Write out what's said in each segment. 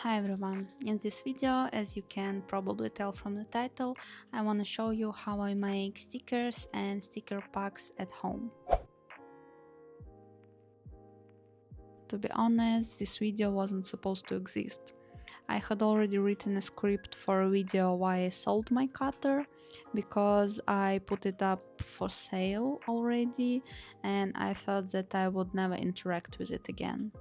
Hi everyone, in this video, as you can probably tell from the title, I want to show you how I make stickers and sticker packs at home. To be honest, this video wasn't supposed to exist. I had already written a script for a video why I sold my cutter, because I put it up for sale already and I thought that I would never interact with it again.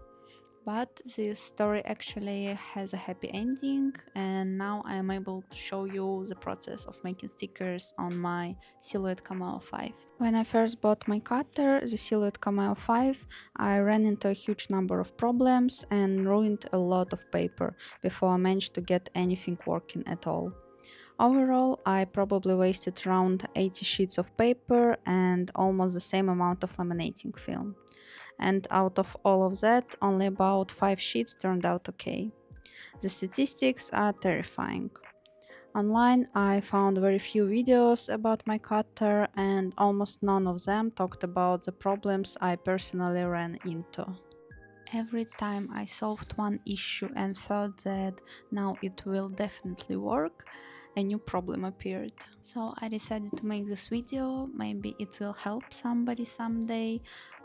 But this story actually has a happy ending, and now I am able to show you the process of making stickers on my Silhouette Cameo 5. When I first bought my cutter, the Silhouette Cameo 5, I ran into a huge number of problems and ruined a lot of paper before I managed to get anything working at all. Overall, I probably wasted around 80 sheets of paper and almost the same amount of laminating film. And out of all of that, only about 5 sheets turned out okay. The statistics are terrifying. Online, I found very few videos about my cutter, and almost none of them talked about the problems I personally ran into. Every time I solved one issue and thought that now it will definitely work, a new problem appeared. So I decided to make this video. Maybe it will help somebody someday,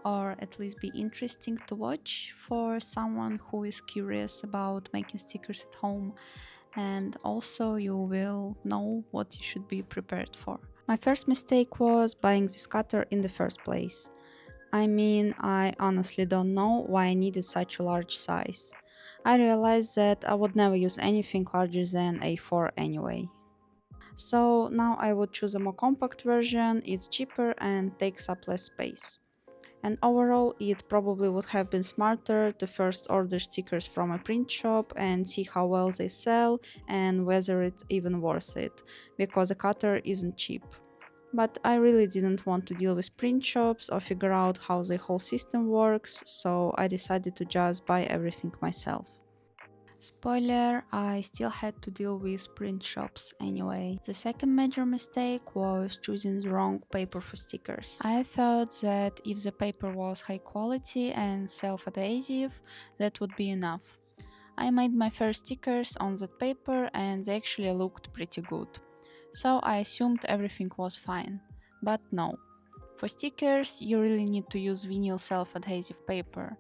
or at least be interesting to watch for someone who is curious about making stickers at home, and also you will know what you should be prepared for. My first mistake was buying this cutter in the first place. I honestly don't know why I needed such a large size. I realized that I would never use anything larger than A4 anyway. So now I would choose a more compact version, it's cheaper and takes up less space. And overall, it probably would have been smarter to first order stickers from a print shop and see how well they sell and whether it's even worth it, because a cutter isn't cheap. But I really didn't want to deal with print shops or figure out how the whole system works, so I decided to just buy everything myself. Spoiler, I still had to deal with print shops anyway. The second major mistake was choosing the wrong paper for stickers. I thought that if the paper was high quality and self-adhesive, that would be enough. I made my first stickers on that paper and they actually looked pretty good. So I assumed everything was fine. But no. For stickers, you really need to use vinyl self-adhesive paper.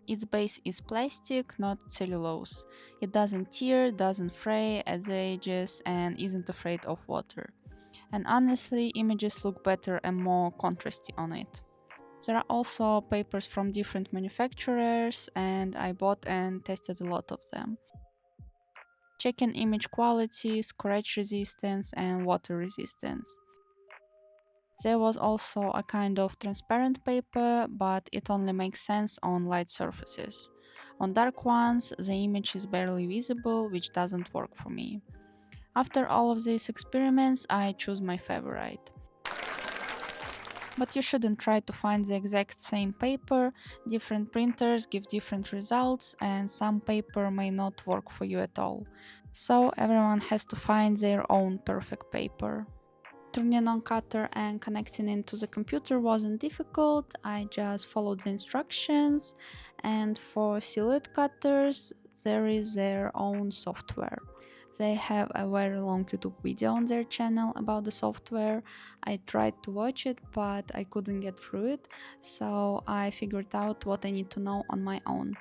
Its base is plastic, not cellulose. It doesn't tear, doesn't fray at the edges, and isn't afraid of water. And honestly, images look better and more contrasty on it. There are also papers from different manufacturers, and I bought and tested a lot of them. Checking image quality, scratch resistance, and water resistance. There was also a kind of transparent paper, but it only makes sense on light surfaces. On dark ones, the image is barely visible, which doesn't work for me. After all of these experiments, I choose my favorite. But you shouldn't try to find the exact same paper. Different printers give different results, and some paper may not work for you at all. So everyone has to find their own perfect paper. Turning on cutter and connecting it to the computer wasn't difficult. I just followed the instructions, and for silhouette cutters there is their own software. They have a very long YouTube video on their channel about the software. I tried to watch it, but I couldn't get through it, so I figured out what I need to know on my own.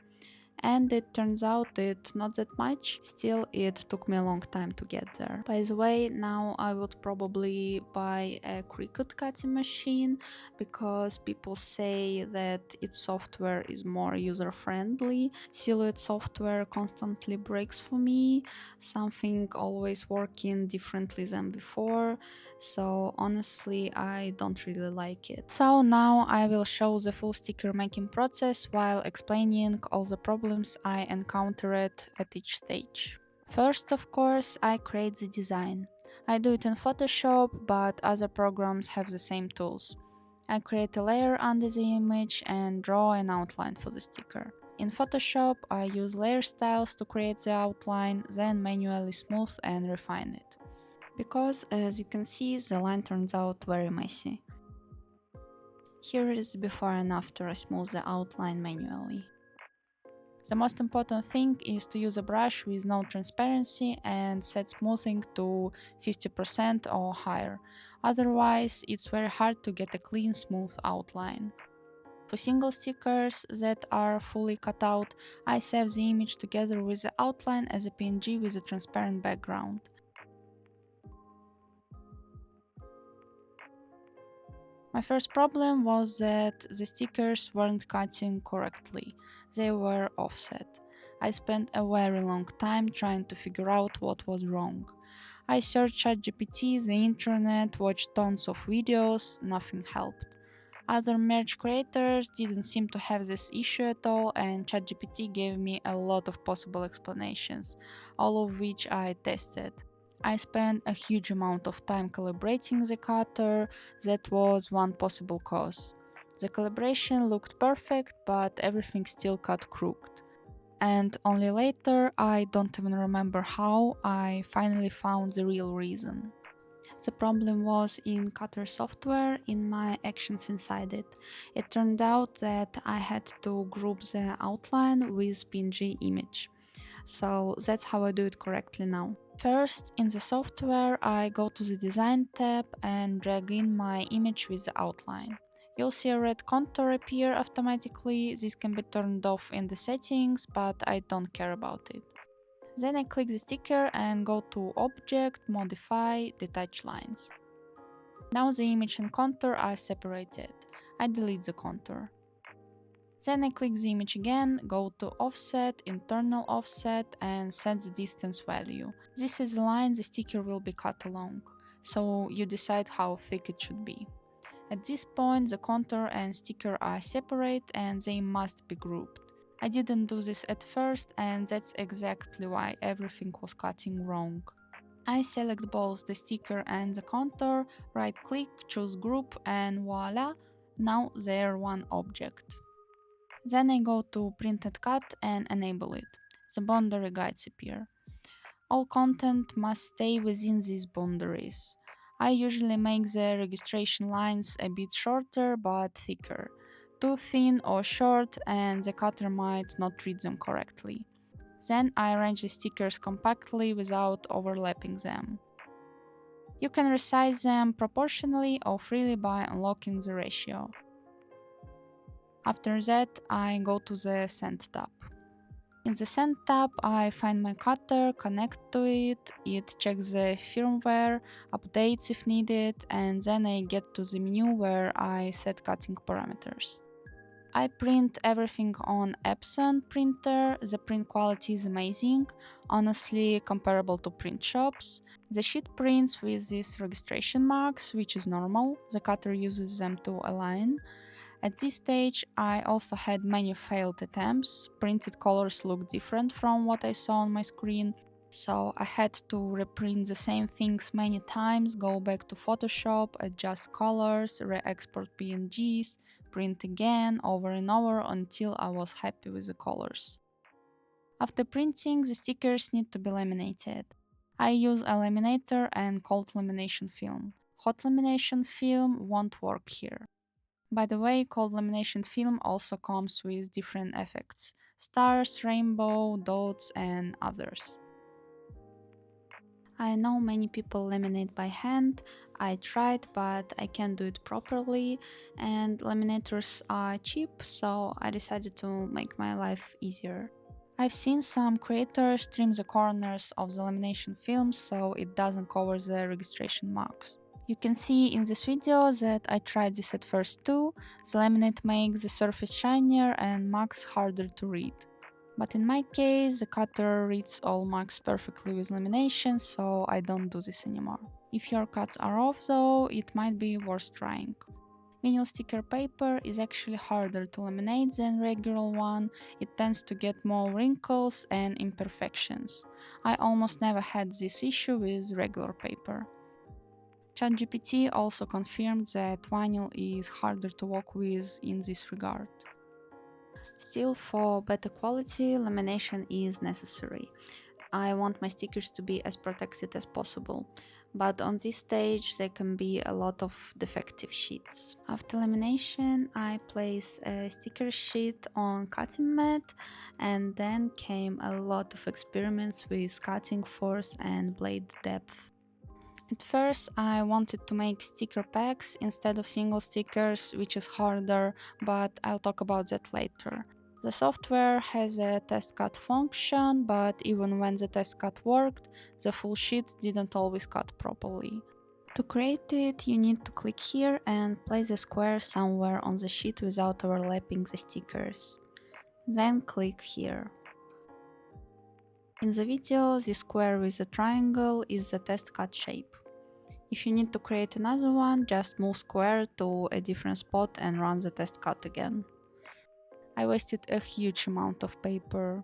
And it turns out it's not that much, still it took me a long time to get there. By the way, now I would probably buy a Cricut cutting machine, because people say that its software is more user-friendly. Silhouette software constantly breaks for me, something always working differently than before, so honestly I don't really like it. So now I will show the full sticker making process while explaining all the problems I encountered at each stage. First, of course, I create the design. I do it in Photoshop, but other programs have the same tools. I create a layer under the image and draw an outline for the sticker. In Photoshop, I use layer styles to create the outline, then manually smooth and refine it. Because, as you can see, the line turns out very messy. Here is before and after I smooth the outline manually. The most important thing is to use a brush with no transparency and set smoothing to 50% or higher. Otherwise, it's very hard to get a clean, smooth outline. For single stickers that are fully cut out, I save the image together with the outline as a PNG with a transparent background. My first problem was that the stickers weren't cutting correctly. They were offset. I spent a very long time trying to figure out what was wrong. I searched ChatGPT, the internet, watched tons of videos, nothing helped. Other merge creators didn't seem to have this issue at all, and ChatGPT gave me a lot of possible explanations, all of which I tested. I spent a huge amount of time calibrating the cutter. That was one possible cause. The calibration looked perfect, but everything still cut crooked. And only later, I don't even remember how, I finally found the real reason. The problem was in Cutter software, in my actions inside it. It turned out that I had to group the outline with PNG image. So that's how I do it correctly now. First, in the software, I go to the design tab and drag in my image with the outline. You'll see a red contour appear automatically. This can be turned off in the settings, but I don't care about it. Then I click the sticker and go to Object, Modify, Detach Lines. Now the image and contour are separated. I delete the contour. Then I click the image again, go to Offset, Internal Offset, and set the distance value. This is the line the sticker will be cut along, so you decide how thick it should be. At this point, the contour and sticker are separate and they must be grouped. I didn't do this at first, and that's exactly why everything was cutting wrong. I select both the sticker and the contour, right click, choose group, and voila, now they're one object. Then I go to Print and Cut and enable it. The boundary guides appear. All content must stay within these boundaries. I usually make the registration lines a bit shorter but thicker. Too thin or short and the cutter might not read them correctly. Then I arrange the stickers compactly without overlapping them. You can resize them proportionally or freely by unlocking the ratio. After that, I go to the Send tab. In the Send tab, I find my cutter, connect to it, it checks the firmware, updates if needed, and then I get to the menu where I set cutting parameters. I print everything on Epson printer. The print quality is amazing, honestly comparable to print shops. The sheet prints with these registration marks, which is normal. The cutter uses them to align. At this stage, I also had many failed attempts. Printed colors look different from what I saw on my screen, so I had to reprint the same things many times, go back to Photoshop, adjust colors, re-export PNGs, print again over and over until I was happy with the colors. After printing, the stickers need to be laminated. I use a laminator and cold lamination film. Hot lamination film won't work here. By the way, cold lamination film also comes with different effects: stars, rainbow, dots, and others. I know many people laminate by hand. I tried, but I can't do it properly, and laminators are cheap, so I decided to make my life easier. I've seen some creators trim the corners of the lamination film so it doesn't cover the registration marks. You can see in this video that I tried this at first too. The laminate makes the surface shinier and marks harder to read. But in my case, the cutter reads all marks perfectly with lamination, so I don't do this anymore. If your cuts are off though, it might be worth trying. Vinyl sticker paper is actually harder to laminate than regular one. It tends to get more wrinkles and imperfections. I almost never had this issue with regular paper. ChatGPT also confirmed that vinyl is harder to work with in this regard. Still, for better quality, lamination is necessary. I want my stickers to be as protected as possible. but on this stage there can be a lot of defective sheets. After lamination, I place a sticker sheet on cutting mat, and then came a lot of experiments with cutting force and blade depth. At first, I wanted to make sticker packs instead of single stickers, which is harder, but I'll talk about that later. The software has a test cut function, but even when the test cut worked, the full sheet didn't always cut properly. To create it, you need to click here and place a square somewhere on the sheet without overlapping the stickers. Then click here. In the video, the square with a triangle is the test cut shape. If you need to create another one, just move square to a different spot and run the test cut again. I wasted a huge amount of paper.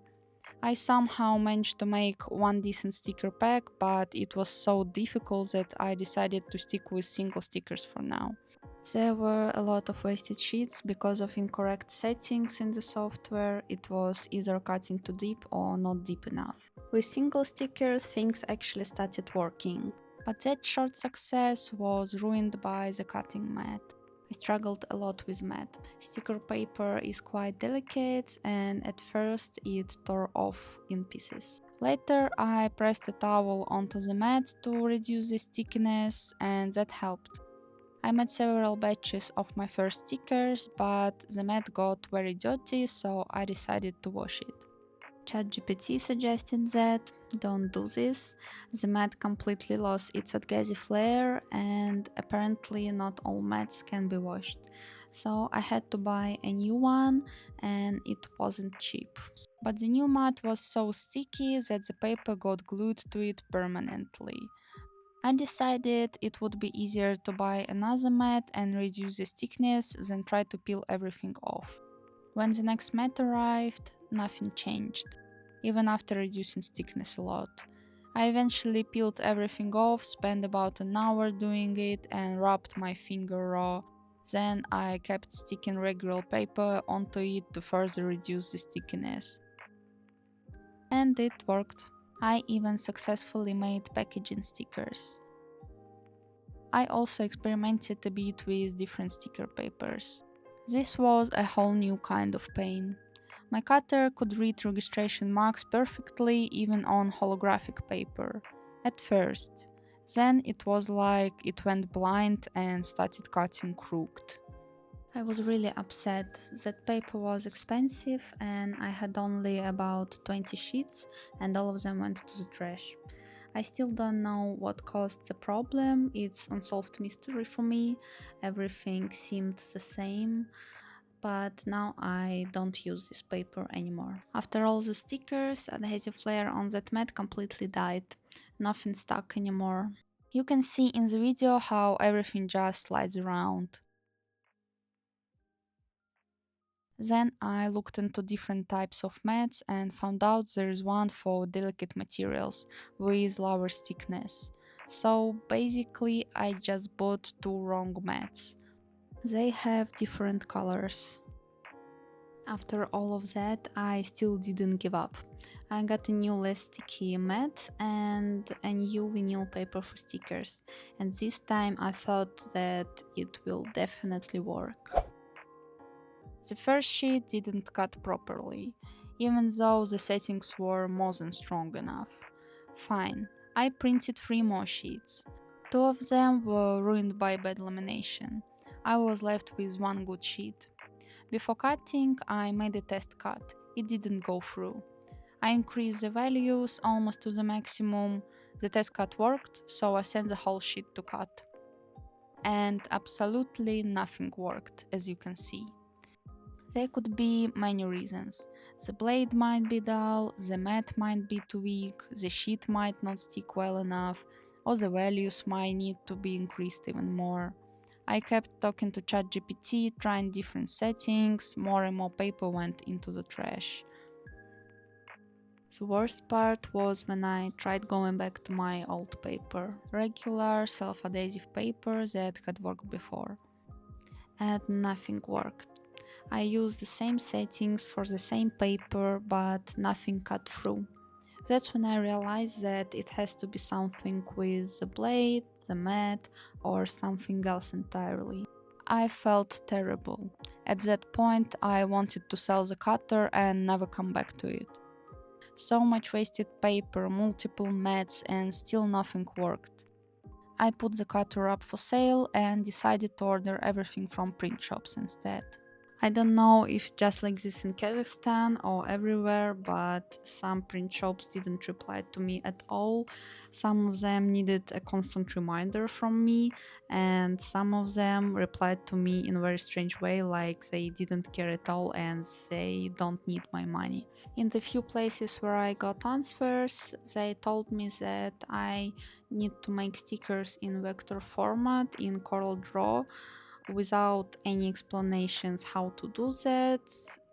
I somehow managed to make one decent sticker pack, but it was so difficult that I decided to stick with single stickers for now. There were a lot of wasted sheets because of incorrect settings in the software. It was either cutting too deep or not deep enough. With single stickers, things actually started working. But that short success was ruined by the cutting mat. I struggled a lot with mat. Sticker paper is quite delicate and at first it tore off in pieces. Later I pressed a towel onto the mat to reduce the stickiness and that helped. I made several batches of my first stickers, but the mat got very dirty, so I decided to wash it. ChatGPT suggested that don't do this. The mat completely lost its adhesive layer and apparently not all mats can be washed. So I had to buy a new one and it wasn't cheap. But the new mat was so sticky that the paper got glued to it permanently. I decided it would be easier to buy another mat and reduce the thickness than try to peel everything off. When the next mat arrived, nothing changed, even after reducing thickness a lot. I eventually peeled everything off, spent about an hour doing it, and rubbed my finger raw. Then I kept sticking regular paper onto it to further reduce the stickiness. And it worked. I even successfully made packaging stickers. I also experimented a bit with different sticker papers. This was a whole new kind of pain. My cutter could read registration marks perfectly even on holographic paper. At first. Then it was like it went blind and started cutting crooked. I was really upset. That paper was expensive and I had only about 20 sheets and all of them went to the trash. I still don't know what caused the problem. It's unsolved mystery for me. Everything seemed the same, but now I don't use this paper anymore. After all the stickers, adhesive layer on that mat completely died. Nothing stuck anymore. You can see in the video how everything just slides around. Then I looked into different types of mats and found out there is one for delicate materials with lower thickness. So basically I just bought two wrong mats. They have different colors. After all of that, I still didn't give up. I got a new less sticky mat and a new vinyl paper for stickers. And this time I thought that it will definitely work. The first sheet didn't cut properly, even though the settings were more than strong enough. Fine, I printed 3 more sheets. 2 of them were ruined by bad lamination. I was left with 1 good sheet. Before cutting, I made a test cut. It didn't go through. I increased the values almost to the maximum. The test cut worked, so I sent the whole sheet to cut. And absolutely nothing worked, as you can see. There could be many reasons. The blade might be dull, the mat might be too weak, the sheet might not stick well enough, or the values might need to be increased even more. I kept talking to ChatGPT, trying different settings, more and more paper went into the trash. The worst part was when I tried going back to my old paper, regular self-adhesive paper that had worked before. And nothing worked. I used the same settings for the same paper, but nothing cut through. That's when I realized that it has to be something with the blade, the mat, or something else entirely. I felt terrible. At that point, I wanted to sell the cutter and never come back to it. So much wasted paper, multiple mats, and still nothing worked. I put the cutter up for sale and decided to order everything from print shops instead. I don't know if just like this in Kazakhstan or everywhere, but some print shops didn't reply to me at all. Some of them needed a constant reminder from me, and some of them replied to me in a very strange way, like they didn't care at all and they don't need my money. In the few places where I got answers, they told me that I need to make stickers in vector format in CorelDRAW without any explanations how to do that,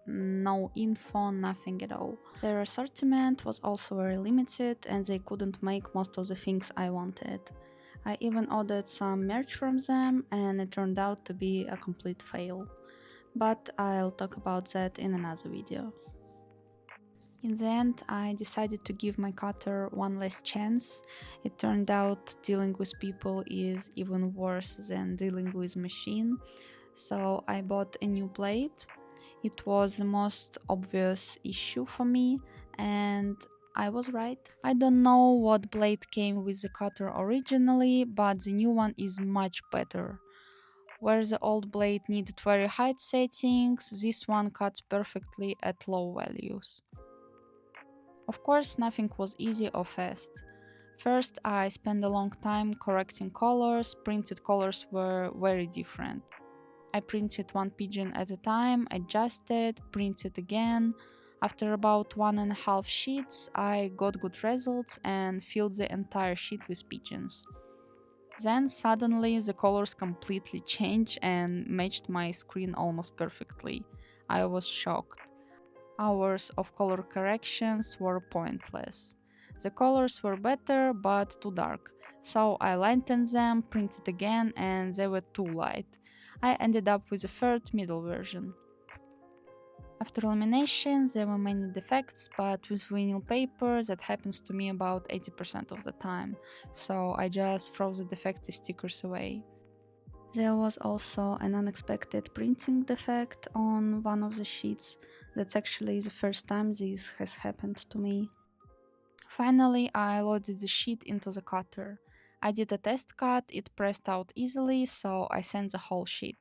no info, nothing at all. Their assortment was also very limited and they couldn't make most of the things I wanted. I even ordered some merch from them and it turned out to be a complete fail. But I'll talk about that in another video. In the end, I decided to give my cutter one last chance. It turned out dealing with people is even worse than dealing with machine. So I bought a new blade. It was the most obvious issue for me, and I was right. I don't know what blade came with the cutter originally, but the new one is much better. Where the old blade needed very high settings, this one cuts perfectly at low values. Of course, nothing was easy or fast. First, I spent a long time correcting colors. Printed colors were very different. I printed one pigeon at a time, adjusted, printed again. After about 1.5 sheets, I got good results and filled the entire sheet with pigeons. Then suddenly the colors completely changed and matched my screen almost perfectly. I was shocked. Hours of color corrections were pointless. The colors were better but too dark, so I lightened them, printed again, and they were too light. I ended up with a third middle version. After lamination, there were many defects, but with vinyl paper that happens to me about 80% of the time, so I just throw the defective stickers away. There was also an unexpected printing defect on one of the sheets. That's actually the first time this has happened to me. Finally, I loaded the sheet into the cutter. I did a test cut, it pressed out easily, so I sent the whole sheet.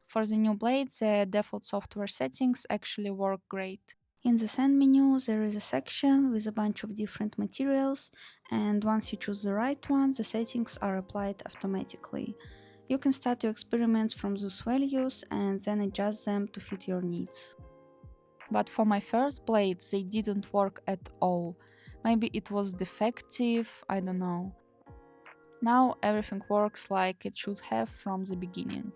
For the new blade, the default software settings actually work great. In the send menu, there is a section with a bunch of different materials, and once you choose the right one, the settings are applied automatically. You can start your experiments from those values and then adjust them to fit your needs. But for my first blade, they didn't work at all. Maybe it was defective, I don't know. Now everything works like it should have from the beginning.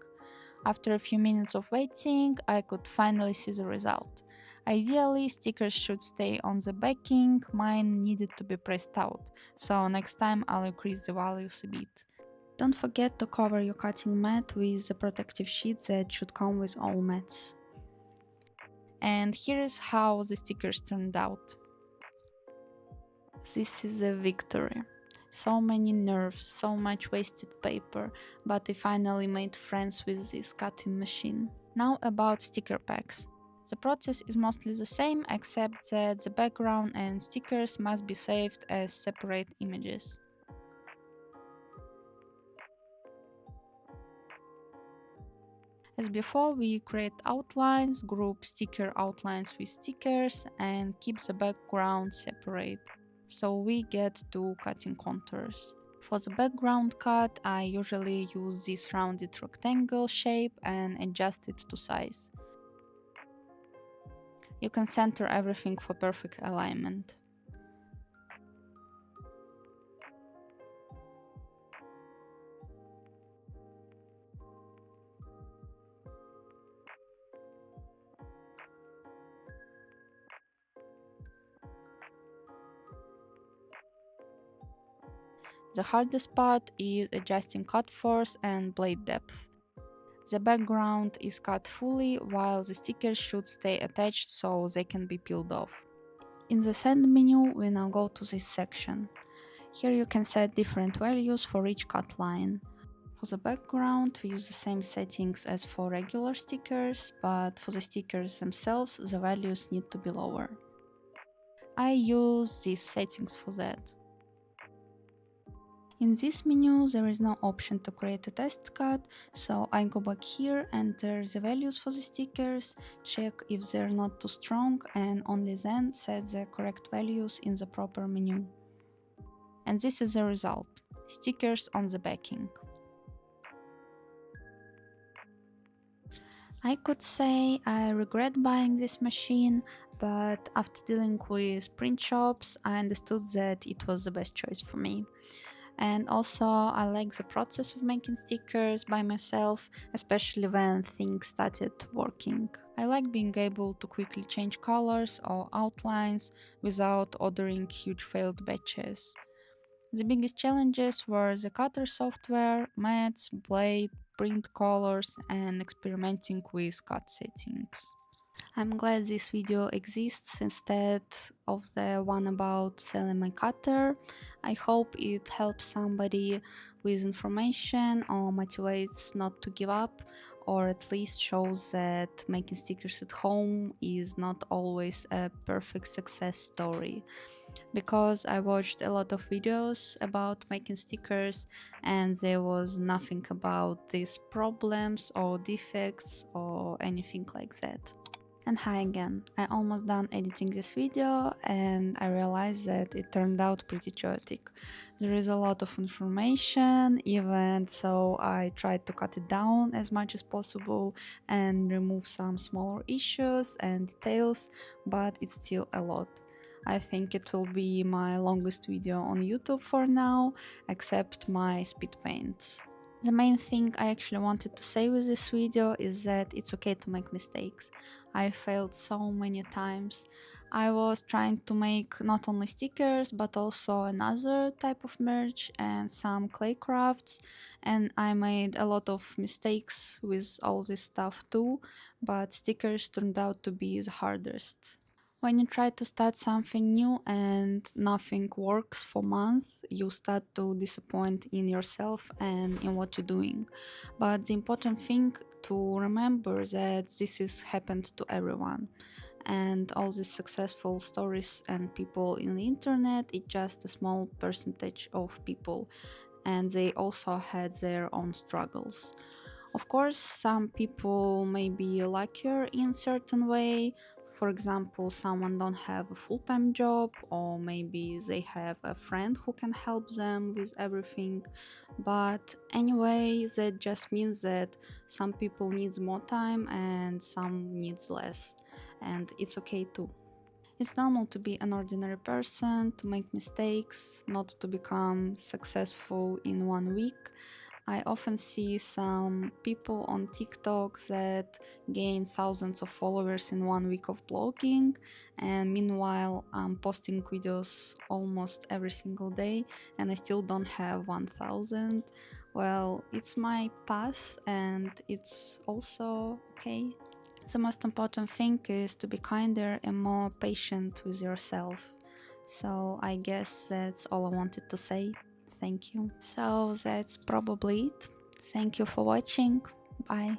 After a few minutes of waiting, I could finally see the result. Ideally, stickers should stay on the backing, mine needed to be pressed out, so next time I'll increase the values a bit. Don't forget to cover your cutting mat with the protective sheet that should come with all mats. And here is how the stickers turned out. This is a victory. So many nerves, so much wasted paper, but I finally made friends with this cutting machine. Now about sticker packs. The process is mostly the same, except that the background and stickers must be saved as separate images. As before, we create outlines, group sticker outlines with stickers, and keep the background separate, so we get two cutting contours. For the background cut, I usually use this rounded rectangle shape and adjust it to size. You can center everything for perfect alignment. The hardest part is adjusting cut force and blade depth. The background is cut fully while the stickers should stay attached so they can be peeled off. In the send menu, we now go to this section. Here you can set different values for each cut line. For the background, we use the same settings as for regular stickers, but for the stickers themselves, the values need to be lower. I use these settings for that. In this menu, there is no option to create a test cut, so I go back here, enter the values for the stickers, check if they're not too strong, and only then set the correct values in the proper menu. And this is the result: stickers on the backing. I could say I regret buying this machine, but after dealing with print shops, I understood that it was the best choice for me. And also, I like the process of making stickers by myself, especially when things started working. I like being able to quickly change colors or outlines without ordering huge failed batches. The biggest challenges were the cutter software, mats, blade, print colors, and experimenting with cut settings. I'm glad this video exists instead of the one about selling my cutter. I hope it helps somebody with information or motivates not to give up, or at least shows that making stickers at home is not always a perfect success story. Because I watched a lot of videos about making stickers and there was nothing about these problems or defects or anything like that. And hi again, I almost done editing this video and I realized that it turned out pretty chaotic. There is a lot of information, even so I tried to cut it down as much as possible and remove some smaller issues and details, but it's still a lot. I think it will be my longest video on YouTube for now, except my speed paints. The main thing I actually wanted to say with this video is that it's okay to make mistakes. I failed so many times. I was trying to make not only stickers but also another type of merch and some clay crafts, and I made a lot of mistakes with all this stuff too, but stickers turned out to be the hardest. When you try to start something new and nothing works for months, you start to disappoint in yourself and in what you're doing. But the important thing to remember that this is happened to everyone. And all these successful stories and people in the internet, it's just a small percentage of people. And they also had their own struggles. Of course, some people may be luckier in certain way. For example, someone don't have a full-time job, or maybe they have a friend who can help them with everything. But anyway, that just means that some people needs more time and some needs less. And it's okay too. It's normal to be an ordinary person, to make mistakes, not to become successful in 1 week. I often see some people on TikTok that gain thousands of followers in 1 week of blogging, and meanwhile, I'm posting videos almost every single day and I still don't have 1000. Well, it's my path and it's also okay. The most important thing is to be kinder and more patient with yourself. So I guess that's all I wanted to say. Thank you. So that's probably it. Thank you for watching. Bye.